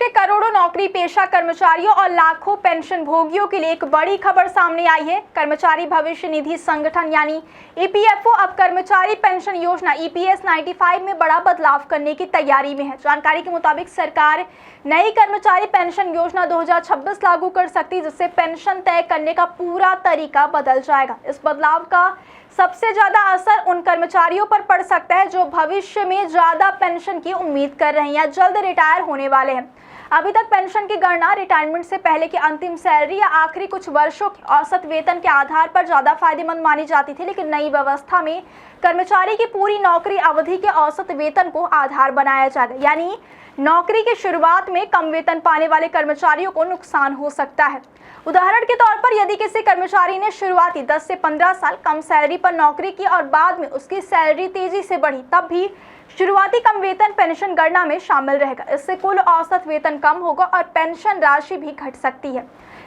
के करोड़ों नौकरी पेशा कर्मचारियों और लाखों पेंशन भोगियों के लिए एक बड़ी खबर सामने आई है। कर्मचारी भविष्य निधि संगठन यानी ईपीएफओ अब कर्मचारी पेंशन योजना ईपीएस 95 में बड़ा बदलाव करने की तैयारी में है। जानकारी के मुताबिक सरकार नई कर्मचारी पेंशन योजना 2026 लागू कर सकती है, जिससे पेंशन तय करने का पूरा तरीका बदल जाएगा। इस बदलाव का सबसे ज्यादा असर उन कर्मचारियों पर पड़ सकता है जो भविष्य में ज्यादा पेंशन की उम्मीद कर रहे हैं या जल्द रिटायर होने वाले हैं। अभी तक पेंशन की गणना रिटायरमेंट से पहले की अंतिम सैलरी या आखिरी कुछ वर्षों के औसत वेतन के आधार पर ज्यादा फायदेमंद मानी जाती थी, लेकिन नई व्यवस्था में कर्मचारी की पूरी नौकरी अवधि के औसत वेतन को आधार बनाया जाएगा। यानी नौकरी की शुरुआत में कम वेतन पाने वाले कर्मचारियों को नुकसान हो सकता है। उदाहरण के तौर पर यदि किसी कर्मचारी ने शुरुआती 10 से 15 साल कम सैलरी पर नौकरी की और बाद में उसकी सैलरी तेजी से बढ़ी, तब भी शुरुआती कम वेतन पेंशन गणना में शामिल रहेगा। इससे कुल औसत वेतन कम होगा और पेंशन राशि भी घट सकती है।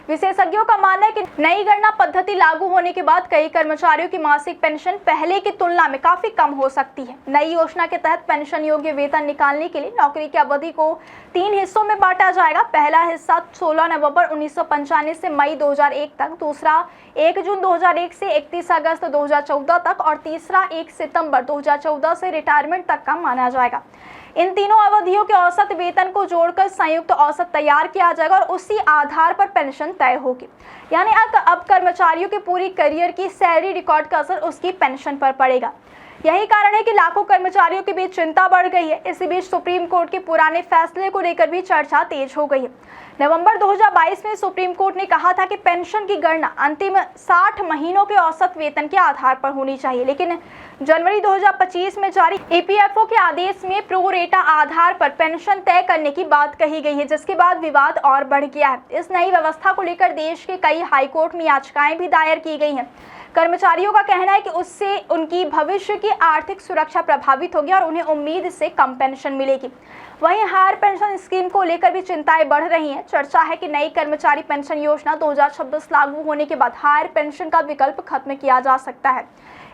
विशेषज्ञों का मानना है कि नई गणना पद्धति लागू होने के बाद कई कर्मचारियों की मासिक पेंशन पहले की तुलना में काफी कम हो सकती है। नई योजना के तहत पेंशन योग्य वेतन निकालने के लिए नौकरी की अवधि को 3 हिस्सों में बांटा जाएगा। पहला हिस्सा 16 नवंबर 1995 से मई 2001 तक, दूसरा 1 जून 2001 से 31 अगस्त 2014 तक और तीसरा 1 सितंबर 2014 से रिटायरमेंट तक का माना जाएगा। इन तीनों अवधियों के औसत वेतन को जोड़कर संयुक्त औसत तैयार किया जाएगा और उसी आधार पर पेंशन तय होगी। यानी अब कर्मचारियों की पूरी करियर की सैलरी रिकॉर्ड का असर उसकी पेंशन पर पड़ेगा। यही कारण है कि लाखों कर्मचारियों के बीच चिंता बढ़ गई है। इसी बीच सुप्रीम कोर्ट के पुराने फैसले को लेकर भी चर्चा तेज हो गई है। नवंबर 2022 में सुप्रीम कोर्ट ने कहा था कि पेंशन की गणना अंतिम 60 महीनों के औसत वेतन के आधार पर होनी चाहिए, लेकिन जनवरी 2025 में जारी ईपीएफओ के आदेश में प्रोरेटा आधार पर पेंशन तय करने की बात कही गई है, जिसके बाद विवाद और बढ़ गया है। इस नई व्यवस्था को लेकर देश के कई हाईकोर्ट में याचिकाएं भी दायर की गई हैं। कर्मचारियों का कहना है कि उससे उनकी भविष्य की आर्थिक सुरक्षा प्रभावित होगी और उन्हें उम्मीद से कम पेंशन मिलेगी। वहीं हायर पेंशन स्कीम को लेकर भी चिंताएं बढ़ रही हैं। चर्चा है कि नई कर्मचारी पेंशन योजना 2026 लागू होने के बाद हायर पेंशन का विकल्प खत्म किया जा सकता है।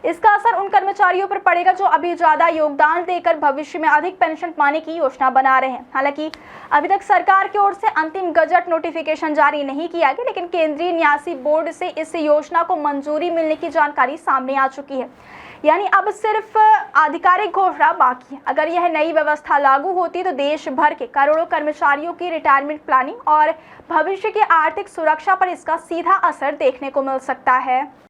इसका असर उन कर्मचारियों पर पड़ेगा जो अभी ज्यादा योगदान देकर भविष्य में अधिक पेंशन पाने की योजना बना रहे हैं। हालांकि अभी तक सरकार की ओर से अंतिम गजट नोटिफिकेशन जारी नहीं किया गया, लेकिन केंद्रीय न्यासी बोर्ड से इस योजना को मंजूरी मिलने की जानकारी सामने आ चुकी है। यानी अब सिर्फ आधिकारिक घोषणा बाकी है। अगर यह नई व्यवस्था लागू होती तो देश भर के करोड़ों कर्मचारियों की रिटायरमेंट प्लानिंग और भविष्य की आर्थिक सुरक्षा पर इसका सीधा असर देखने को मिल सकता है।